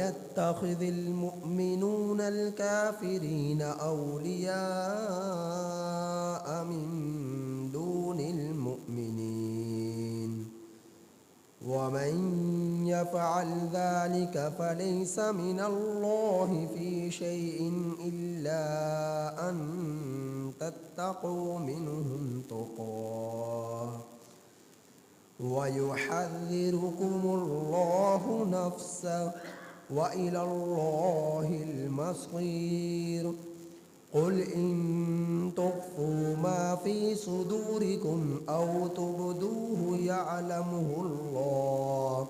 يتخذ المؤمنون الكافرين أولياء من دون المؤمنين ومن يفعل ذلك فليس من الله في شيء إلا أن تتقوا منهم تقاه ويحذركم الله نفسه وإلى الله المصير قل إن تخفوا ما في صدوركم أو تبدوه يعلمه الله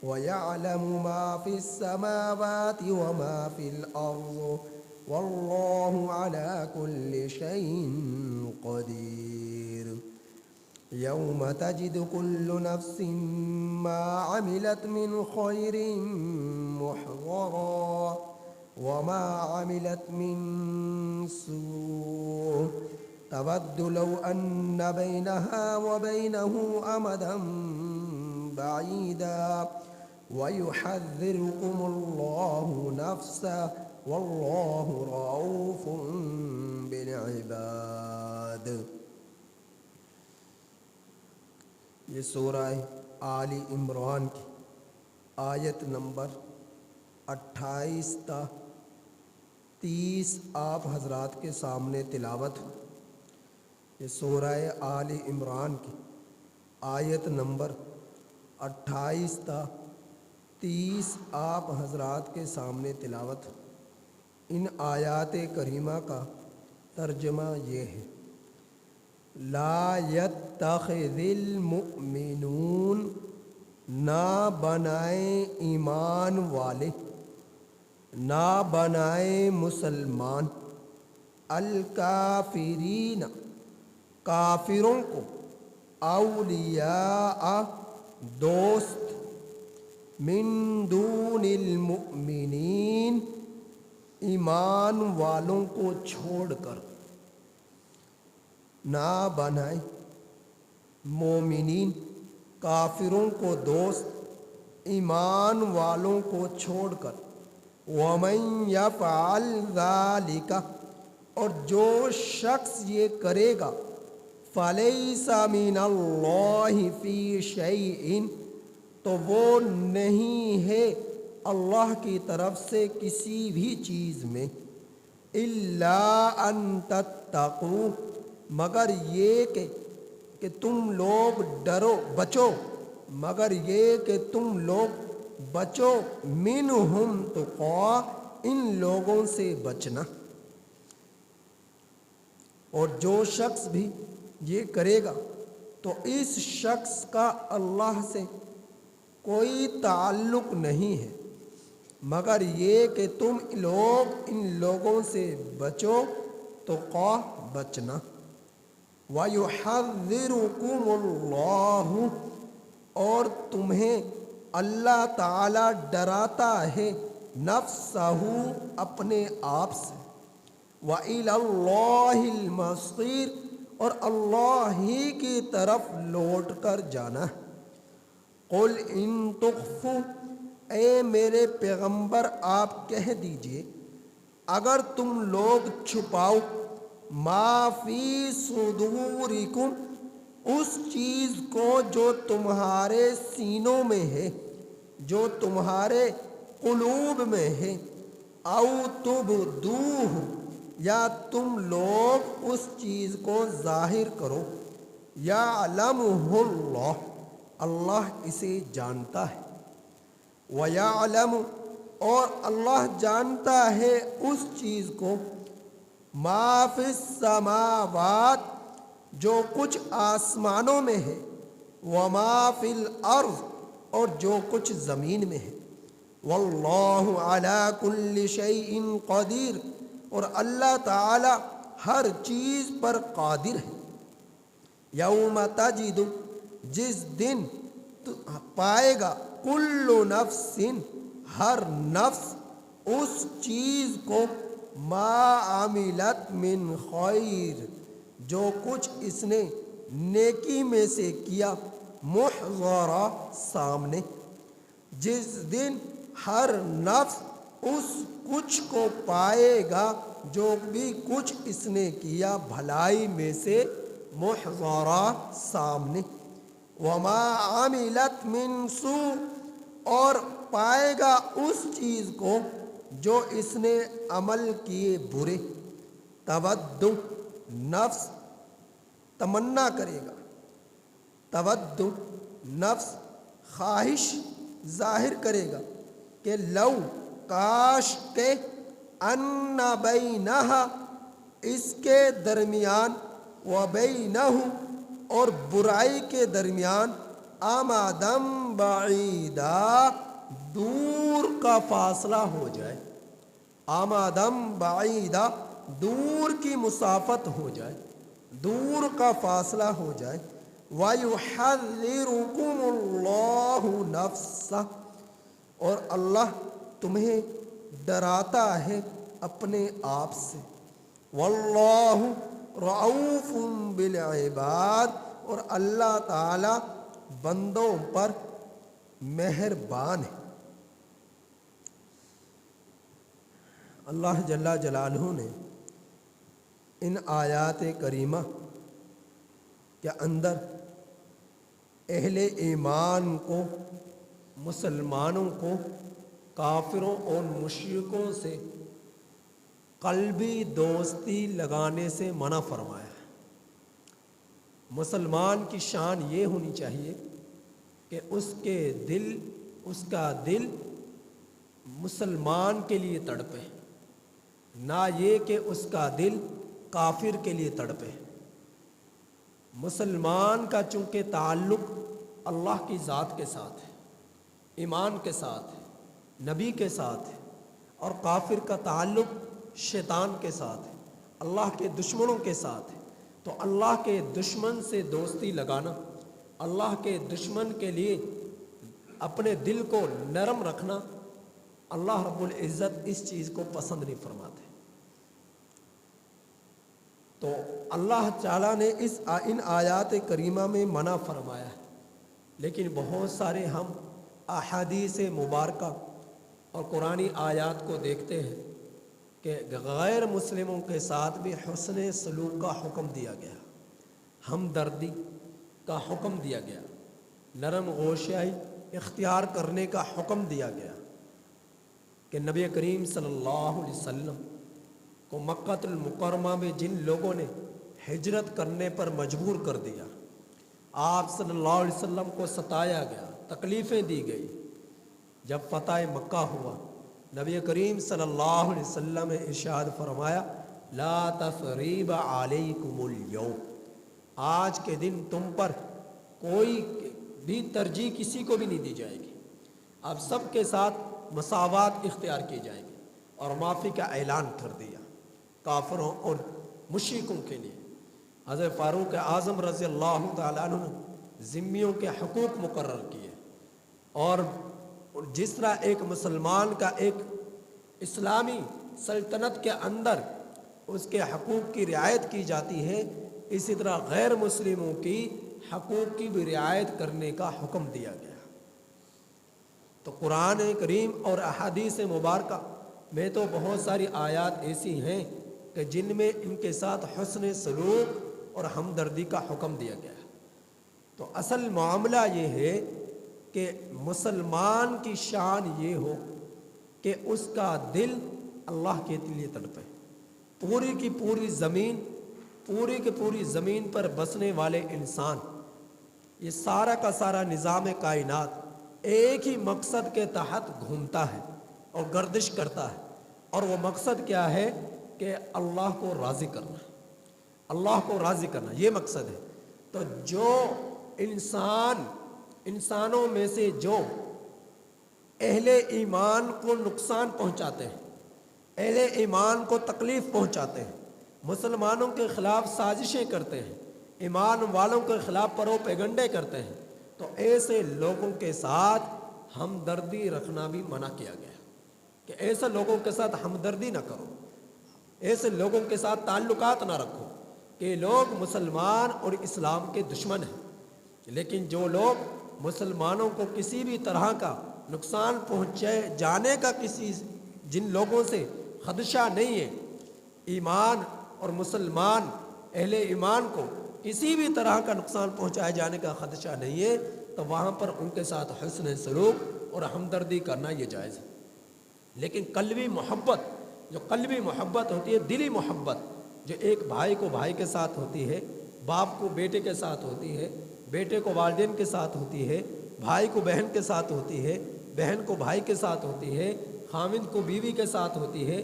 ويعلم ما في السماوات وما في الأرض والله على كل شيء قدير يوم تجد كل نفس ما عملت من خير محضرا وما عملت من سوء تود لو أن بينها وبينه أمدا بعيدا ويحذركم الله نفسه والله رؤوف بالعباد. یہ سورہ آل عمران کی آیت نمبر 28 تا 30 آپ حضرات کے سامنے تلاوت ہو. یہ سورہ آل عمران کی آیت نمبر 28 تا 30 آپ حضرات کے سامنے تلاوت ہو. ان آیات کریمہ کا ترجمہ یہ ہے: لا یتخذ المؤمنون، نہ بنائیں ایمان والے، نہ بنائیں مسلمان، الکافرین، کافروں کو، اولیاء، دوست، من دون المؤمنین، ایمان والوں کو چھوڑ کر. نہ بنائیں مومنین، کافروں کو دوست، ایمان والوں کو چھوڑ کر. وَمَن يَفْعَلْ ذَلِكَ، اور جو شخص یہ کرے گا، فَلَيْسَ مِنَ اللَّهِ فِي شَيْءٍ، تو وہ نہیں ہے اللہ کی طرف سے کسی بھی چیز میں، إِلَّا أَن تَتَّقُوا، مگر یہ کہ تم لوگ ڈرو، بچو، مگر یہ کہ تم لوگ بچو، منہم تقوا، ان لوگوں سے بچنا. اور جو شخص بھی یہ کرے گا تو اس شخص کا اللہ سے کوئی تعلق نہیں ہے، مگر یہ کہ تم لوگ ان لوگوں سے بچو، تقوا، بچنا. وَيُحَذِّرُكُمُ اللَّهُ، اور تمہیں اللہ تعالی ڈراتا ہے، نفسہ، اپنے آپ سے. وَإِلَى اللَّهِ الْمَصِيرُ، اور اللہ ہی کی طرف لوٹ کر جانا. قُلْ إِن تُخْفُوا، اے میرے پیغمبر آپ کہہ دیجئے اگر تم لوگ چھپاؤ، ما فی صدورکم، اس چیز کو جو تمہارے سینوں میں ہے، جو تمہارے قلوب میں ہے، او تبدوہ، یا تم لوگ اس چیز کو ظاہر کرو، یعلمہ اللہ، اللہ اسے جانتا ہے. وَيَعْلَمُ، اور اللہ جانتا ہے اس چیز کو، ما فی السماوات، جو کچھ آسمانوں میں ہے، وما فی الارض، اور جو کچھ زمین میں ہے. واللہ علی کل شیء قدیر، اور اللہ تعالی ہر چیز پر قادر ہے. یوم تجد، جس دن پائے گا، کل نفس، ہر نفس، اس چیز کو، ما عملت من خیر، جو کچھ اس نے نیکی میں سے کیا، محضرہ، سامنے. جس دن ہر نفس اس کچھ کو پائے گا جو بھی کچھ اس نے کیا بھلائی میں سے محضرہ سامنے، وما عملت من سوء اور پائے گا اس چیز کو جو اس نے عمل کیے برے، تود نفس تمنا کرے گا، تود نفس خواہش ظاہر کرے گا کہ لو کاش کے ان بینہا اس کے درمیان و بینہ اور برائی کے درمیان امدم بعیدا دور کا فاصلہ ہو جائے، امدم بعیدا دور کی مسافت ہو جائے، دور کا فاصلہ ہو جائے، وَيُحَذِّرُكُمُ اللَّهُ نَفْسَهُ اور اللہ تمہیں ڈراتا ہے اپنے آپ سے، وَاللَّهُ رَءُوفٌ بِالْعِبَادِ اور اللہ تعالی بندوں پر مہربان ہے۔ اللہ جل جلالہ نے ان آیات کریمہ کے اندر اہل ایمان کو، مسلمانوں کو کافروں اور مشرکوں سے قلبی دوستی لگانے سے منع فرمایا ہے۔ مسلمان کی شان یہ ہونی چاہیے کہ اس کا دل مسلمان کے لیے تڑپے، نہ یہ کہ اس کا دل کافر کے لیے تڑپے۔ مسلمان کا چونکہ تعلق اللہ کی ذات کے ساتھ ہے، ایمان کے ساتھ ہے، نبی کے ساتھ ہے، اور کافر کا تعلق شیطان کے ساتھ ہے، اللہ کے دشمنوں کے ساتھ ہے۔ تو اللہ کے دشمن سے دوستی لگانا، اللہ کے دشمن کے لیے اپنے دل کو نرم رکھنا، اللہ رب العزت اس چیز کو پسند نہیں فرماتے۔ تو اللہ تعالیٰ نے ان آیات کریمہ میں منع فرمایا ہے، لیکن بہت سارے ہم احادیث مبارکہ اور قرآنی آیات کو دیکھتے ہیں کہ غیر مسلموں کے ساتھ بھی حسن سلوک کا حکم دیا گیا، ہمدردی کا حکم دیا گیا، نرم گوشائی اختیار کرنے کا حکم دیا گیا کہ نبی کریم صلی اللہ علیہ وسلم کو مکہ المکرمہ میں جن لوگوں نے ہجرت کرنے پر مجبور کر دیا، آپ صلی اللہ علیہ وسلم کو ستایا گیا، تکلیفیں دی گئی، جب فتح مکہ ہوا نبی کریم صلی اللہ علیہ وسلم نے ارشاد فرمایا لا تثریب علیکم اليوم، آج کے دن تم پر کوئی بھی ترجیح کسی کو بھی نہیں دی جائے گی، اب سب کے ساتھ مساوات اختیار کی جائے گی، اور معافی کا اعلان کر دیا کافروں اور مشرکوں کے لیے۔ حضرت فاروق اعظم رضی اللہ تعالیٰ عنہ نے ذمیوں کے حقوق مقرر کیے، اور جس طرح ایک مسلمان کا ایک اسلامی سلطنت کے اندر اس کے حقوق کی رعایت کی جاتی ہے، اسی طرح غیر مسلموں کی حقوق کی بھی رعایت کرنے کا حکم دیا گیا۔ تو قرآن کریم اور احادیث مبارکہ میں تو بہت ساری آیات ایسی ہیں کہ جن میں ان کے ساتھ حسن سلوک اور ہمدردی کا حکم دیا گیا ہے۔ تو اصل معاملہ یہ ہے کہ مسلمان کی شان یہ ہو کہ اس کا دل اللہ کے لیے تڑپے۔ پوری کی پوری زمین پر بسنے والے انسان، یہ سارا کا سارا نظام کائنات ایک ہی مقصد کے تحت گھومتا ہے اور گردش کرتا ہے، اور وہ مقصد کیا ہے کہ اللہ کو راضی کرنا، اللہ کو راضی کرنا، یہ مقصد ہے۔ تو جو انسانوں میں سے جو اہل ایمان کو نقصان پہنچاتے ہیں، اہل ایمان کو تکلیف پہنچاتے ہیں، مسلمانوں کے خلاف سازشیں کرتے ہیں، ایمان والوں کے خلاف پروپیگنڈے کرتے ہیں، تو ایسے لوگوں کے ساتھ ہمدردی رکھنا بھی منع کیا گیا کہ ایسے لوگوں کے ساتھ ہمدردی نہ کرو، ایسے لوگوں کے ساتھ تعلقات نہ رکھو کہ لوگ مسلمان اور اسلام کے دشمن ہیں۔ لیکن جو لوگ مسلمانوں کو کسی بھی طرح کا نقصان پہنچے جانے کا کسی جن لوگوں سے خدشہ نہیں ہے، ایمان اور مسلمان اہل ایمان کو کسی بھی طرح کا نقصان پہنچائے جانے کا خدشہ نہیں ہے، تو وہاں پر ان کے ساتھ حسن سلوک اور ہمدردی کرنا یہ جائز ہے۔ لیکن قلبی محبت، جو قلبی محبت ہوتی ہے، دلی محبت، جو ایک بھائی کو بھائی کے ساتھ ہوتی ہے، باپ کو بیٹے کے ساتھ ہوتی ہے، بیٹے کو والدین کے ساتھ ہوتی ہے، بھائی کو بہن کے ساتھ ہوتی ہے، بہن کو بھائی کے ساتھ ہوتی ہے، خامند کو بیوی کے ساتھ ہوتی ہے،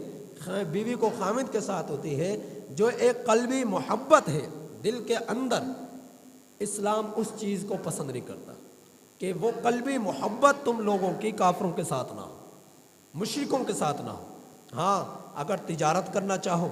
بیوی کو خامند کے ساتھ ہوتی ہے، جو ایک قلبی محبت ہے دل کے اندر، اسلام اس چیز کو پسند نہیں کرتا کہ وہ قلبی محبت تم لوگوں کی کافروں کے ساتھ نہ ہو، مشرکوں کے ساتھ نہ ہو۔ ہاں، اگر تجارت کرنا چاہو،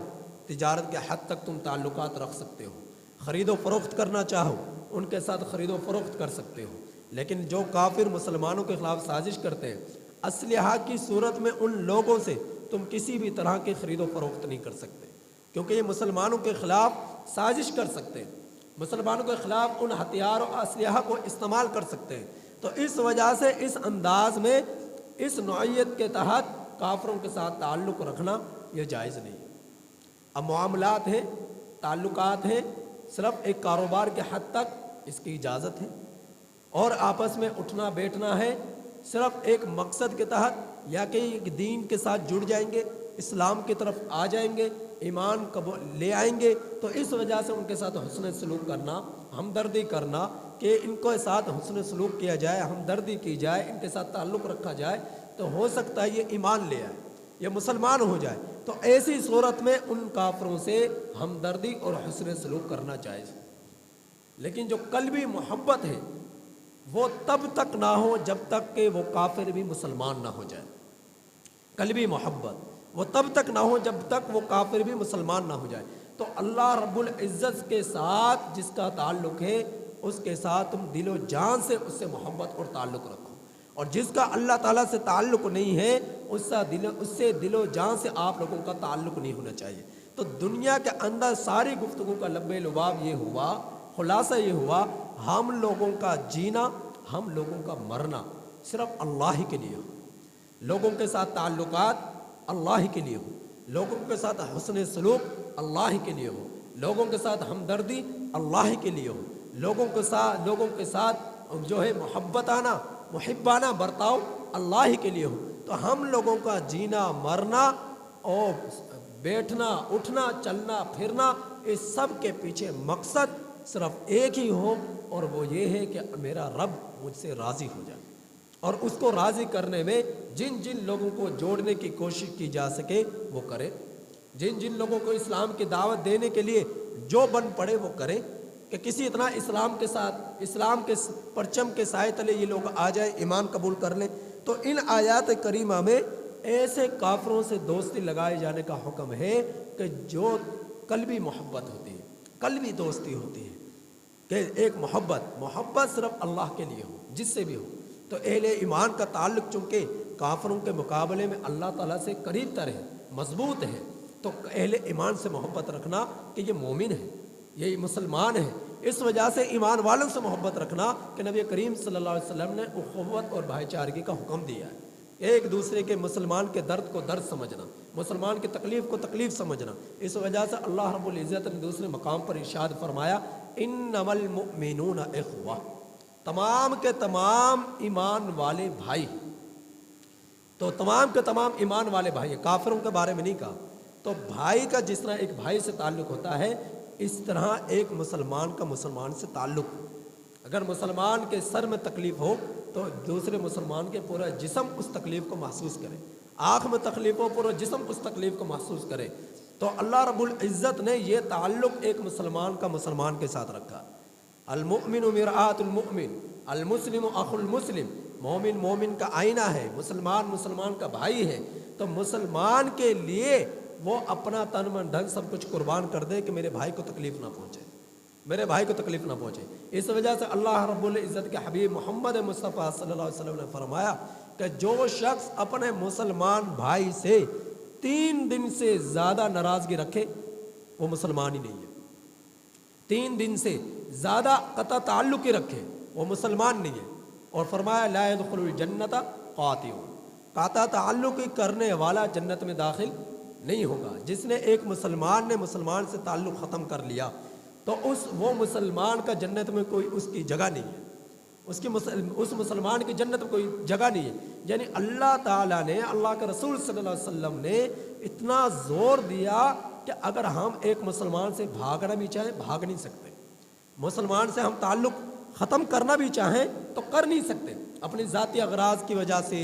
تجارت کے حد تک تم تعلقات رکھ سکتے ہو، خرید و فروخت کرنا چاہو ان کے ساتھ خرید و فروخت کر سکتے ہو، لیکن جو کافر مسلمانوں کے خلاف سازش کرتے ہیں، اسلحہ کی صورت میں ان لوگوں سے تم کسی بھی طرح کی خرید و فروخت نہیں کر سکتے، کیونکہ یہ مسلمانوں کے خلاف سازش کر سکتے ہیں، مسلمانوں کے خلاف ان ہتھیار و اسلحہ کو استعمال کر سکتے ہیں۔ تو اس وجہ سے اس انداز میں، اس نوعیت کے تحت کافروں کے ساتھ تعلق رکھنا یہ جائز نہیں۔ اب معاملات ہیں، تعلقات ہیں، صرف ایک کاروبار کے حد تک اس کی اجازت ہے، اور آپس میں اٹھنا بیٹھنا ہے صرف ایک مقصد کے تحت، یا کہ دین کے ساتھ جڑ جائیں گے، اسلام کی طرف آ جائیں گے، ایمان لے آئیں گے، تو اس وجہ سے ان کے ساتھ حسن سلوک کرنا، ہمدردی کرنا، کہ ان کے ساتھ حسن سلوک کیا جائے، ہمدردی کی جائے، ان کے ساتھ تعلق رکھا جائے، تو ہو سکتا ہے یہ ایمان لے آئے، یہ مسلمان ہو جائے، تو ایسی صورت میں ان کافروں سے ہمدردی اور حسن سلوک کرنا جائز ہے۔ لیکن جو قلبی محبت ہے وہ تب تک نہ ہو جب تک کہ وہ کافر بھی مسلمان نہ ہو جائے۔ قلبی محبت وہ تب تک نہ ہو جب تک وہ کافر بھی مسلمان نہ ہو جائے۔ تو اللہ رب العزت کے ساتھ جس کا تعلق ہے، اس کے ساتھ تم دل و جان سے اس سے محبت اور تعلق رکھو، اور جس کا اللہ تعالیٰ سے تعلق نہیں ہے، اس سے دل و جان سے آپ لوگوں کا تعلق نہیں ہونا چاہیے۔ تو دنیا کے اندر ساری گفتگو کا لب لباب یہ ہوا، خلاصہ یہ ہوا، ہم لوگوں کا جینا، ہم لوگوں کا مرنا صرف اللہ ہی کے لیے ہو، لوگوں کے ساتھ تعلقات اللہ ہی کے لیے ہو، لوگوں کے ساتھ حسن سلوک اللہ ہی کے لیے ہو، لوگوں کے ساتھ ہمدردی اللہ ہی کے لیے ہو، لوگوں کے ساتھ جو ہے محبانہ برتاؤ اللہ ہی کے لیے ہو۔ تو ہم لوگوں کا جینا، مرنا اور بیٹھنا، اٹھنا، چلنا، پھرنا، اس سب کے پیچھے مقصد صرف ایک ہی ہو، اور وہ یہ ہے کہ میرا رب مجھ سے راضی ہو جائے، اور اس کو راضی کرنے میں جن جن لوگوں کو جوڑنے کی کوشش کی جا سکے وہ کرے، جن جن لوگوں کو اسلام کی دعوت دینے کے لیے جو بن پڑے وہ کرے، کہ کسی اتنا اسلام کے ساتھ، اسلام کے پرچم کے سائے تلے یہ لوگ آ جائیں، ایمان قبول کر لیں۔ تو ان آیات کریمہ میں ایسے کافروں سے دوستی لگائے جانے کا حکم ہے کہ جو قلبی محبت ہوتی ہے، قلبی دوستی ہوتی ہے، کہ ایک محبت صرف اللہ کے لیے ہو، جس سے بھی ہو۔ تو اہل ایمان کا تعلق چونکہ کافروں کے مقابلے میں اللہ تعالیٰ سے قریب تر ہے، مضبوط ہے، تو اہل ایمان سے محبت رکھنا کہ یہ مومن ہے، یہ مسلمان ہے، اس وجہ سے ایمان والوں سے محبت رکھنا کہ نبی کریم صلی اللہ علیہ وسلم نے اخوت اور بھائی چارگی کا حکم دیا ہے، ایک دوسرے کے، مسلمان کے درد کو درد سمجھنا، مسلمان کی تکلیف کو تکلیف سمجھنا۔ اس وجہ سے اللہ رب العزت نے دوسرے مقام پر ارشاد فرمایا، انما المؤمنون اخوہ، تمام کے تمام ایمان والے بھائی۔ تو تمام کے تمام ایمان والے بھائی، کافروں کے بارے میں نہیں کہا۔ تو بھائی کا جس طرح ایک بھائی سے تعلق ہوتا ہے، اس طرح ایک مسلمان کا مسلمان سے تعلق ہو۔ اگر مسلمان کے سر میں تکلیف ہو تو دوسرے مسلمان کے پورا جسم اس تکلیف کو محسوس کرے، آنکھ میں تکلیف ہو پورا جسم اس تکلیف کو محسوس کرے۔ تو اللہ رب العزت نے یہ تعلق ایک مسلمان کا مسلمان کے ساتھ رکھا۔ المؤمن مرآۃ المؤمن، المسلم اخو المسلم، مومن مومن کا آئینہ ہے، مسلمان مسلمان کا بھائی ہے۔ تو مسلمان کے لیے وہ اپنا تن من دھن سب کچھ قربان کر دے کہ میرے بھائی کو تکلیف نہ پہنچے، میرے بھائی کو تکلیف نہ پہنچے۔ اس وجہ سے اللہ رب العزت کے حبیب محمد مصطفیٰ صلی اللہ علیہ وسلم نے فرمایا کہ جو شخص اپنے مسلمان بھائی سے 3 دن سے زیادہ ناراضگی رکھے وہ مسلمان ہی نہیں ہے، 3 دن سے زیادہ قطع تعلق ہی رکھے وہ مسلمان نہیں ہے۔ اور فرمایا لا يدخل الجنت قاطعون، قاطع تعلق کرنے والا جنت میں داخل نہیں ہوگا۔ جس نے ایک مسلمان نے مسلمان سے تعلق ختم کر لیا تو وہ مسلمان کا جنت میں کوئی اس کی جگہ نہیں ہے، اس مسلمان کی جنت میں کوئی جگہ نہیں ہے۔ یعنی اللہ تعالیٰ نے، اللہ کے رسول صلی اللہ علیہ وسلم نے اتنا زور دیا کہ اگر ہم ایک مسلمان سے بھاگنا بھی چاہیں بھاگ نہیں سکتے، مسلمان سے ہم تعلق ختم کرنا بھی چاہیں تو کر نہیں سکتے۔ اپنی ذاتی اغراض کی وجہ سے،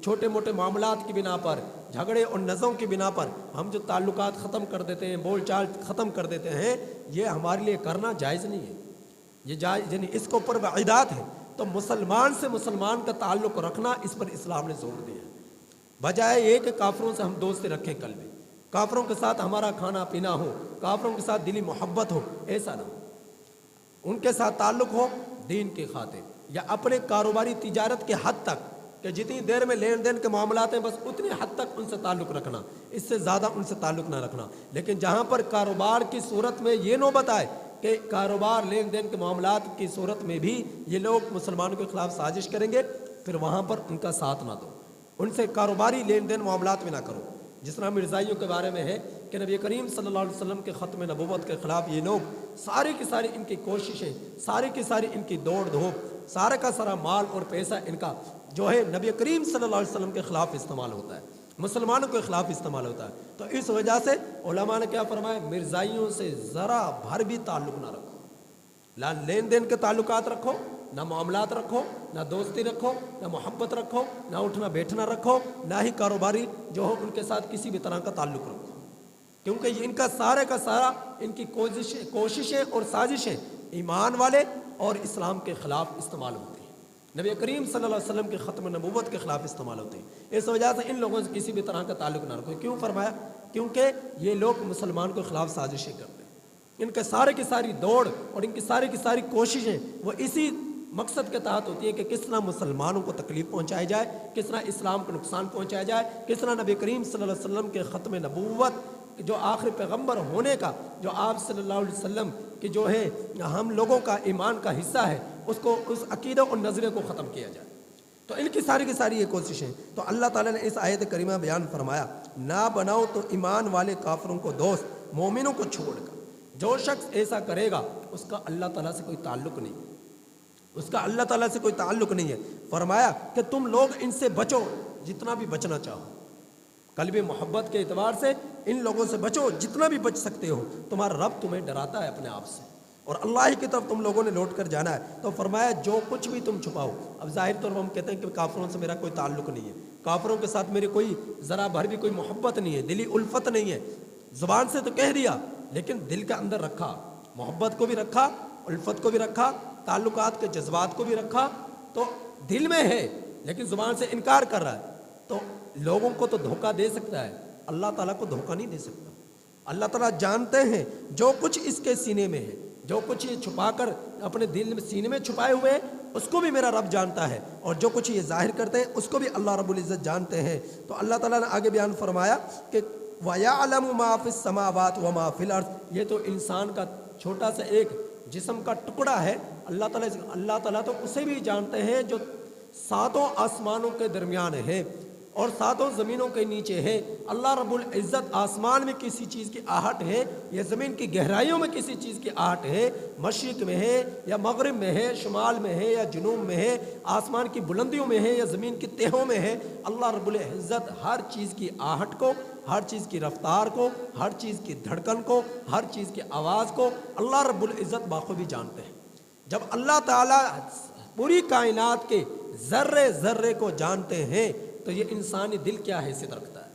چھوٹے موٹے معاملات کی بنا پر، جھگڑے اور نزوں کی بنا پر ہم جو تعلقات ختم کر دیتے ہیں، بول چال ختم کر دیتے ہیں، یہ ہمارے لیے کرنا جائز نہیں ہے، یہ جائز یعنی اس کے اوپر وعیدات ہے۔ تو مسلمان سے مسلمان کا تعلق رکھنا، اس پر اسلام نے زور دیا ہے، بجائے یہ کہ کافروں سے ہم دوستی رکھیں، قلبی کافروں کے ساتھ ہمارا کھانا پینا ہو، کافروں کے ساتھ دلی محبت ہو، ایسا نہ ہو۔ ان کے ساتھ تعلق ہو دین کی خاطر، یا اپنے کاروباری تجارت کے حد تک کہ جتنی دیر میں لین دین کے معاملات ہیں بس اتنی حد تک ان سے تعلق رکھنا، اس سے زیادہ ان سے تعلق نہ رکھنا۔ لیکن جہاں پر کاروبار کی صورت میں یہ نوبت آئے کہ کاروبار لین دین کے معاملات کی صورت میں بھی یہ لوگ مسلمانوں کے خلاف سازش کریں گے، پھر وہاں پر ان کا ساتھ نہ دو، ان سے کاروباری لین دین معاملات میں نہ کرو۔ جس طرح مرزائیوں کے بارے میں ہے کہ نبی کریم صلی اللہ علیہ وسلم کے ختم نبوت کے خلاف یہ لوگ ساری کی ساری ان کی کوششیں، ساری کی ساری ان کی دوڑ دھوپ، سارا کا سارا مال اور پیسہ ان کا جو ہے نبی کریم صلی اللہ علیہ وسلم کے خلاف استعمال ہوتا ہے، مسلمانوں کے خلاف استعمال ہوتا ہے۔ تو اس وجہ سے علماء نے کیا فرمایا، مرزائیوں سے ذرا بھر بھی تعلق نہ رکھو، نہ لین دین کے تعلقات رکھو، نہ معاملات رکھو، نہ دوستی رکھو، نہ محبت رکھو، نہ اٹھنا بیٹھنا رکھو، نہ ہی کاروباری جو ہو ان کے ساتھ کسی بھی طرح کا تعلق رکھو، کیونکہ یہ ان کا سارا ان کی کوششیں اور سازشیں ایمان والے اور اسلام کے خلاف استعمال ہوتی ہیں، نبی کریم صلی اللہ علیہ وسلم کے ختم نبوت کے خلاف استعمال ہوتے ہیں۔ اس وجہ سے ان لوگوں سے کسی بھی طرح کا تعلق نہ رکھو۔ کیوں فرمایا؟ کیونکہ یہ لوگ مسلمان کے خلاف سازشیں کرتے ہیں، ان کے سارے کی ساری دوڑ اور ان کی ساری کوششیں وہ اسی مقصد کے تحت ہوتی ہے کہ کس طرح مسلمانوں کو تکلیف پہنچائی جائے، کس طرح اسلام کو نقصان پہنچایا جائے، کس طرح نبی کریم صلی اللہ علیہ وسلم کے ختم نبوت جو آخری پیغمبر ہونے کا، جو آپ صلی اللہ علیہ وسلم کی جو ہے ہم لوگوں کا ایمان کا حصہ ہے، اس عقیدہ اور نظریے کو ختم کیا جائے۔ تو ان کی ساری یہ کوششیں، تو اللہ تعالیٰ نے اس آیت کریمہ بیان فرمایا، نہ بناؤ تو ایمان والے کافروں کو دوست مومنوں کو چھوڑ کر۔ جو شخص ایسا کرے گا اس کا اللہ تعالیٰ سے کوئی تعلق نہیں، اس کا اللہ تعالیٰ سے کوئی تعلق نہیں ہے۔ فرمایا کہ تم لوگ ان سے بچو جتنا بھی بچنا چاہو، قلبی محبت کے اعتبار سے ان لوگوں سے بچو جتنا بھی بچ سکتے ہو، تمہارا رب تمہیں ڈراتا ہے اپنے آپ سے، اور اللہ ہی کی طرف تم لوگوں نے لوٹ کر جانا ہے۔ تو فرمایا جو کچھ بھی تم چھپاؤ، اب ظاہر طور پر ہم کہتے ہیں کہ کافروں سے میرا کوئی تعلق نہیں ہے، کافروں کے ساتھ میری کوئی ذرا بھر بھی کوئی محبت نہیں ہے، دلی الفت نہیں ہے، زبان سے تو کہہ دیا لیکن دل کے اندر رکھا، محبت کو بھی رکھا، الفت کو بھی رکھا، تعلقات کے جذبات کو بھی رکھا، تو دل میں ہے لیکن زبان سے انکار کر رہا ہے، تو لوگوں کو تو دھوکہ دے سکتا ہے، اللہ تعالیٰ کو دھوکہ نہیں دے سکتا۔ اللہ تعالیٰ جانتے ہیں جو کچھ اس کے سینے میں ہے، جو کچھ یہ چھپا کر اپنے دل میں سینے میں چھپائے ہوئے ہیں اس کو بھی میرا رب جانتا ہے، اور جو کچھ یہ ظاہر کرتے ہیں اس کو بھی اللہ رب العزت جانتے ہیں۔ تو اللہ تعالیٰ نے آگے بیان فرمایا کہ وَيَعْلَمُ مَا فِي السَّمَاوَاتِ وَمَا فِي الْأَرْضِ، یہ تو انسان کا چھوٹا سا ایک جسم کا ٹکڑا ہے، اللہ تعالیٰ تو اسے بھی جانتے ہیں جو ساتوں آسمانوں کے درمیان ہے اور ساتوں زمینوں کے نیچے ہے۔ اللہ رب العزت آسمان میں کسی چیز کی آہٹ ہے یا زمین کی گہرائیوں میں کسی چیز کی آہٹ ہے، مشرق میں ہے یا مغرب میں ہے، شمال میں ہے یا جنوب میں ہے، آسمان کی بلندیوں میں ہے یا زمین کی تہوں میں ہے، اللہ رب العزت ہر چیز کی آہٹ کو، ہر چیز کی رفتار کو، ہر چیز کی دھڑکن کو، ہر چیز کی آواز کو اللہ رب العزت بخوبی جانتے ہیں۔ جب اللہ تعالیٰ پوری کائنات کے ذرے ذرے کو جانتے ہیں تو یہ انسانی دل کیا حیثیت رکھتا ہے؟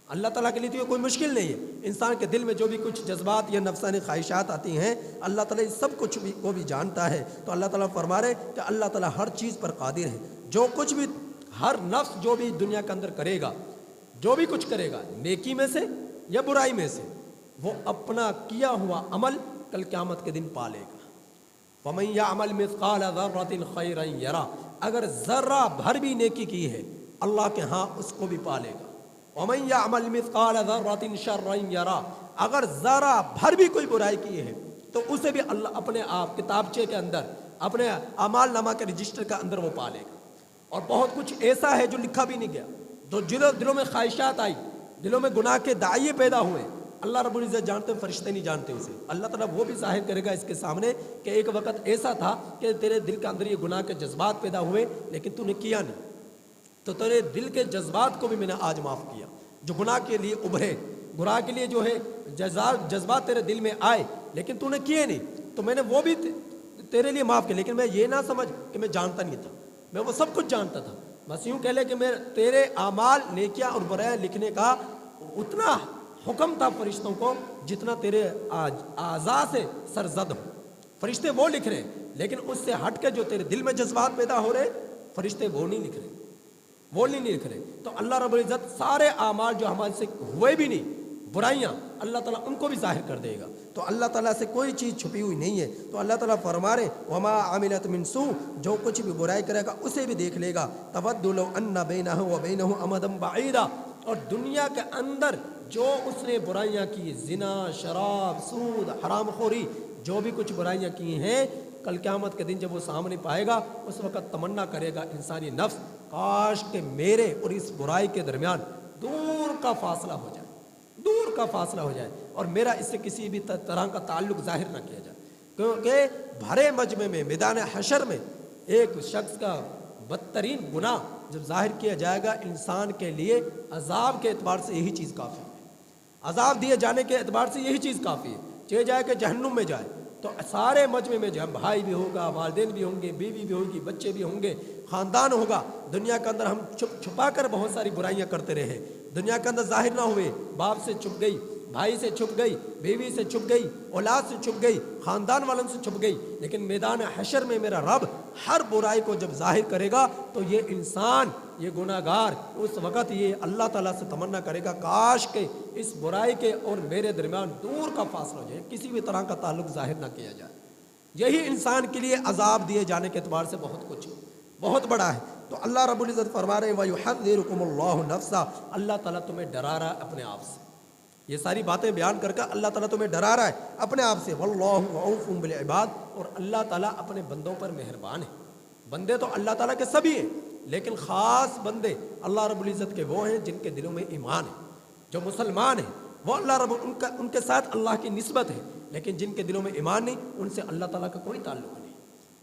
اللہ تعالیٰ کے لیے تو یہ کوئی مشکل نہیں ہے۔ انسان کے دل میں جو بھی کچھ جذبات یا نفسانی خواہشات آتی ہیں اللہ تعالیٰ اس سب کچھ بھی کو بھی جانتا ہے۔ تو اللہ تعالیٰ فرما رہے کہ اللہ تعالیٰ ہر چیز پر قادر ہے، جو کچھ بھی ہر نفس جو بھی دنیا کے اندر کرے گا، جو بھی کچھ کرے گا نیکی میں سے یا برائی میں سے، وہ اپنا کیا ہوا عمل کل قیامت کے دن پالے گا۔ وَمَن يَعْمَلْ مِثْقَالَ ذَرَّةٍ خَيْرًا يَرَهُ، اگر ذرہ بھر بھی نیکی کی ہے اللہ کے ہاں اس کو بھی پالے گا۔ وَمَن يَعْمَلْ مِثْقَالَ ذَرَّةٍ شَرًّا يَرَهُ، اگر ذرہ بھر بھی کوئی برائی کی ہے تو اسے بھی اللہ اپنے آپ کتابچے کے اندر، اپنے اعمال نامہ کے رجسٹر کے اندر وہ پالے گا۔ اور بہت کچھ ایسا ہے جو لکھا بھی نہیں گیا، تو دلوں میں خواہشات آئی، دلوں میں گناہ کے داعیے پیدا ہوئے، اللہ رب العزت جانتے ہیں، فرشتے نہیں جانتے اسے۔ اللہ تعالیٰ وہ بھی ظاہر کرے گا اس کے سامنے کہ ایک وقت ایسا تھا کہ تیرے دل کے اندر یہ گناہ کے جذبات پیدا ہوئے لیکن تو نے کیا نہیں، تو تیرے دل کے جذبات کو بھی میں نے آج معاف کیا، جو گناہ کے لیے ابھرے، گناہ کے لیے جو ہے جذبات تیرے دل میں آئے لیکن تو نے کیے نہیں، تو میں نے وہ بھی تیرے لیے معاف کیا۔ لیکن میں یہ نہ سمجھ کہ میں جانتا نہیں تھا، میں وہ سب کچھ جانتا تھا، بس یوں کہہ لے کہ میں تیرے اعمال نیکیاں اور برائیاں لکھنے کا اتنا حکم تھا فرشتوں کو جتنا تیرے اعضاء سے سرزد ہو۔ فرشتے وہ لکھ رہے لیکن اس سے ہٹ کے جو تیرے دل میں جذبات پیدا ہو رہے فرشتے وہ نہیں لکھ رہے، وہ نہیں لکھ رہے۔ تو اللہ رب العزت سارے اعمال جو ہمارے سے ہوئے بھی نہیں، برائیاں، اللہ تعالیٰ ان کو بھی ظاہر کر دے گا۔ تو اللہ تعالیٰ سے کوئی چیز چھپی ہوئی نہیں ہے۔ تو اللہ تعالیٰ فرما رہے وما عملت من سوء، جو کچھ بھی برائی کرے گا اسے بھی دیکھ لے گا۔ تود لو ان بینہ وبینہ امدا بعیدا، اور دنیا کے اندر جو اس نے برائیاں کی، زنا، شراب، سود، حرام خوری، جو بھی کچھ برائیاں کی ہیں، کل قیامت کے دن جب وہ سامنے پائے گا اس وقت تمنا کرے گا انسانی نفس، کاش کہ میرے اور اس برائی کے درمیان دور کا فاصلہ ہو جائے، دور کا فاصلہ ہو جائے، اور میرا اس سے کسی بھی طرح کا تعلق ظاہر نہ کیا جائے، کیونکہ بھرے مجمع میں، میدان حشر میں، ایک شخص کا بدترین گناہ جب ظاہر کیا جائے گا، انسان کے لیے عذاب کے اعتبار سے یہی چیز کافی ہے، عذاب دیے جانے کے اعتبار سے یہی چیز کافی ہے، چاہے جائے کہ جہنم میں جائے، تو سارے مجمع میں جب بھائی بھی ہوگا، والدین بھی ہوں گے، بیوی بھی ہوگی، بچے بھی ہوں گے، خاندان ہوگا، دنیا کے اندر ہم چھپا کر بہت ساری برائیاں کرتے رہے، دنیا کے اندر ظاہر نہ ہوئے، باپ سے چھپ گئی، بھائی سے چھپ گئی، بیوی سے چھپ گئی، اولاد سے چھپ گئی، خاندان والوں سے چھپ گئی، لیکن میدان حشر میں میرا رب ہر برائی کو جب ظاہر کرے گا تو یہ انسان، یہ گناہ گار، اس وقت یہ اللہ تعالیٰ سے تمنا کرے گا کاش کہ اس برائی کے اور میرے درمیان دور کا فاصلہ ہو جائے، کسی بھی طرح کا تعلق ظاہر نہ کیا جائے۔ یہی انسان کے لیے عذاب دیے جانے کے اعتبار سے بہت کچھ بہت بڑا ہے۔ تو اللہ رب العزت فرما رہے ہیں وَيُحَذِّرُكُمُ اللَّهُ نَفْسَهُ، اللہ تعالیٰ تمہیں ڈرا رہا ہے اپنے آپ سے، یہ ساری باتیں بیان کر کے اللہ تعالیٰ تمہیں ڈرا رہا ہے اپنے آپ سے۔ وَاللَّهُ رَءُوفٌ بِالْعِبَادِ، اور اللہ تعالیٰ اپنے بندوں پر مہربان ہے۔ بندے تو اللہ تعالیٰ کے سبھی ہیں لیکن خاص بندے اللہ رب العزت کے وہ ہیں جن کے دلوں میں ایمان ہے، جو مسلمان ہیں، وہ اللہ رب ان کے ساتھ اللہ کی نسبت ہے، لیکن جن کے دلوں میں ایمان نہیں ان سے اللہ تعالیٰ کا کوئی تعلق نہیں،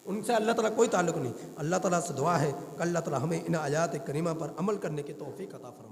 ان سے اللہ تعالیٰ کوئی تعلق نہیں۔ اللہ تعالیٰ سے دعا ہے کہ اللہ تعالیٰ ہمیں ان آیات کریمہ پر عمل کرنے کی توفیق عطا فرمائے۔